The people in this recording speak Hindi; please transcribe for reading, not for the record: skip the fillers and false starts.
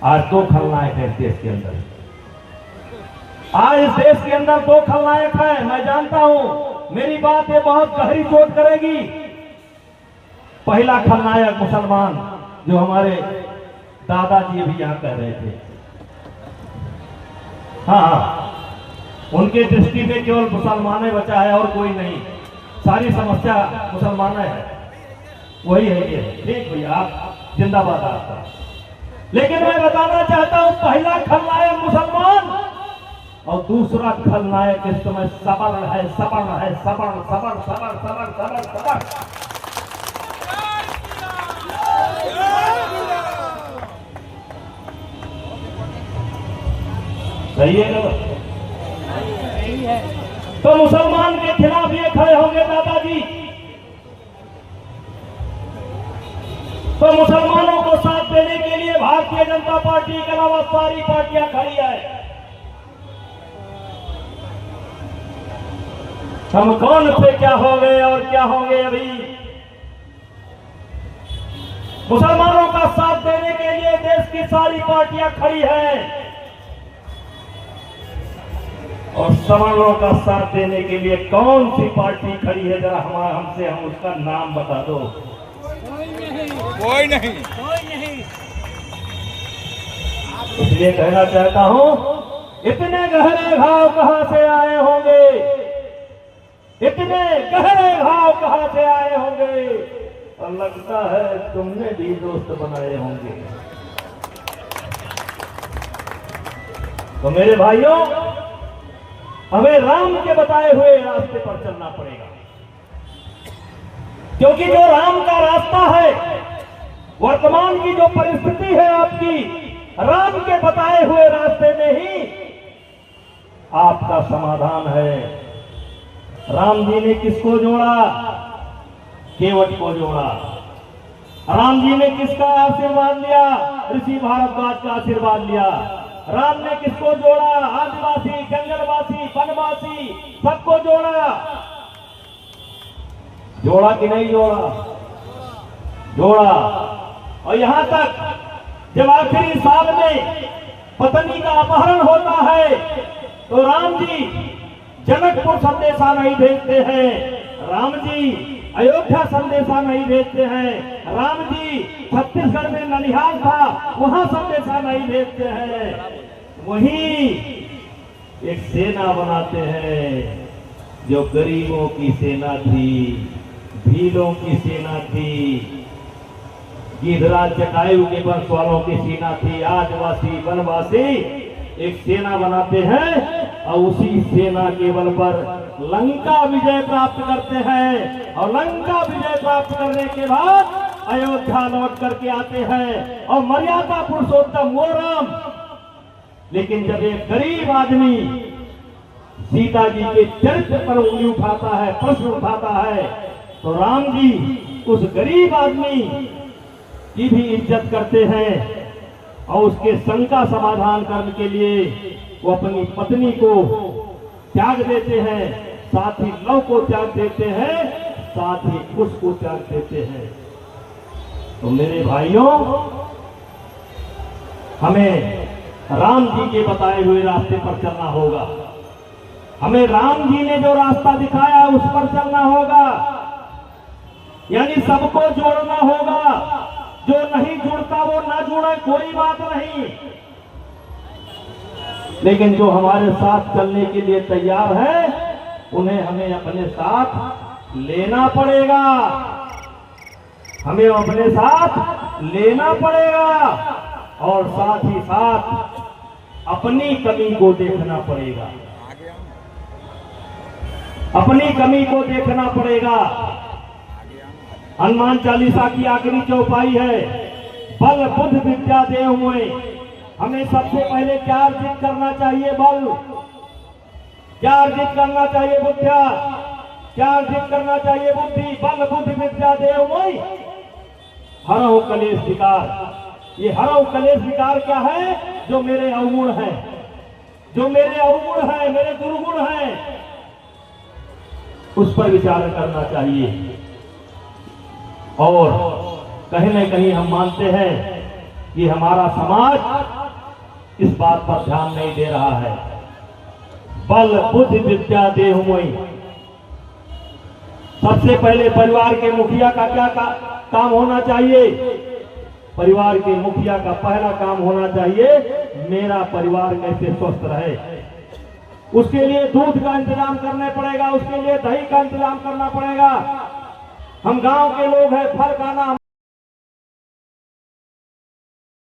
आज दो खलनायक है इस देश के अंदर। आज इस देश के अंदर दो खलनायक है। मैं जानता हूं मेरी बात ये बहुत गहरी चोट करेगी। पहला खलनायक मुसलमान, जो हमारे दादाजी भी यहां कह रहे थे। हाँ, उनके दृष्टि में केवल मुसलमान बचा है और कोई नहीं। सारी समस्या मुसलमान है, वही है ये। ठीक भैया, आप जिंदाबाद आपका। लेकिन मैं बताना चाहता हूं, पहला खलनायक मुसलमान और दूसरा खलनायक इस समय सबर है, सबर है, सबर सबर सबर सबर सबर सबर। सही है ना? तो मुसलमान के खिलाफ ये खड़े होंगे दादाजी, तो मुसलमानों को साथ देने के लिए भारतीय जनता पार्टी के अलावा सारी पार्टियां खड़ी है। हम कौन से क्या हो गए और क्या होंगे अभी। मुसलमानों का साथ देने के लिए देश की सारी पार्टियां खड़ी हैं और सवर्णों का साथ देने के लिए कौन सी पार्टी खड़ी है, जरा हमसे हम उसका नाम बता दो। कोई नहीं। इसलिए कहना चाहता हूं, इतने गहरे घाव कहां से आए होंगे, इतने गहरे घाव कहां से आए होंगे, और लगता है तुमने भी दोस्त बनाए होंगे। तो मेरे भाइयों, हमें राम के बताए हुए रास्ते पर चलना पड़ेगा, क्योंकि जो राम का रास्ता है, वर्तमान की जो परिस्थिति है आपकी, राम के बताए हुए रास्ते में ही आपका समाधान है। राम जी ने किसको जोड़ा? केवट को जोड़ा। राम जी ने किसका आशीर्वाद लिया? ऋषि भारद्वाज का आशीर्वाद लिया। राम ने किसको जोड़ा? आदिवासी, जंगलवासी, वनवासी, सबको जोड़ा। जोड़ा कि नहीं जोड़ा? जोड़ा। और यहां तक जब आखिरी साल में पत्नी का अपहरण होता है तो राम जी जनकपुर संदेशा नहीं भेजते हैं, राम जी अयोध्या संदेशा नहीं भेजते हैं, राम जी छत्तीसगढ़ में ननिहाल था वहां संदेशा नहीं भेजते हैं। वहीं एक सेना बनाते हैं जो गरीबों की सेना थी, भीलों की सेना थी, गिधराज जटायु के वंश वालों की सेना थी, आदिवासी वनवासी एक सेना बनाते हैं और उसी सेना के बल पर लंका विजय प्राप्त करते हैं। और लंका विजय प्राप्त करने के बाद अयोध्या लौट करके आते हैं और मर्यादा पुरुषोत्तम वो राम। लेकिन जब एक गरीब आदमी सीता जी के चरित्र पर उंगली उठाता है, प्रश्न उठाता है, तो राम जी उस गरीब आदमी की भी इज्जत करते हैं और उसके शंका समाधान करने के लिए वो अपनी पत्नी को त्याग देते हैं, साथ ही लव को त्याग देते हैं, साथ ही कुश को त्याग देते हैं। तो मेरे भाइयों, हमें राम जी के बताए हुए रास्ते पर चलना होगा। हमें राम जी ने जो रास्ता दिखाया उस पर चलना होगा, यानी सबको जोड़ना होगा। जो नहीं जुड़ता वो ना जुड़े, कोई बात नहीं, लेकिन जो हमारे साथ चलने के लिए तैयार है उन्हें हमें अपने साथ लेना पड़ेगा, हमें अपने साथ लेना पड़ेगा और साथ ही साथ अपनी कमी को देखना पड़ेगा, अपनी कमी को देखना पड़ेगा। हनुमान चालीसा की आखिरी चौपाई है, बल बुद्धि विद्या देव मोय। हमें सबसे पहले क्या अर्जित करना चाहिए? बल। क्या अर्जित करना चाहिए? बुद्धिया। क्या अर्जित करना चाहिए? बुद्धि। बल बुद्धि विद्या देव मोय हरहु कलेश विकार। ये हरहु कलेश विकार क्या है? जो मेरे अवगुण है, जो मेरे अवगुण है, मेरे दुर्गुण है, उस पर विचार करना चाहिए। और कहीं न कहीं हम मानते हैं कि हमारा समाज इस बात पर ध्यान नहीं दे रहा है। बल बुद्धि विद्या देहु मोहि। सबसे पहले परिवार के मुखिया का क्या काम होना चाहिए? परिवार के मुखिया का पहला काम होना चाहिए, मेरा परिवार कैसे स्वस्थ रहे। उसके लिए दूध का इंतजाम करना पड़ेगा, उसके लिए दही का इंतजाम करना पड़ेगा। हम गांव के लोग हैं, फल खाना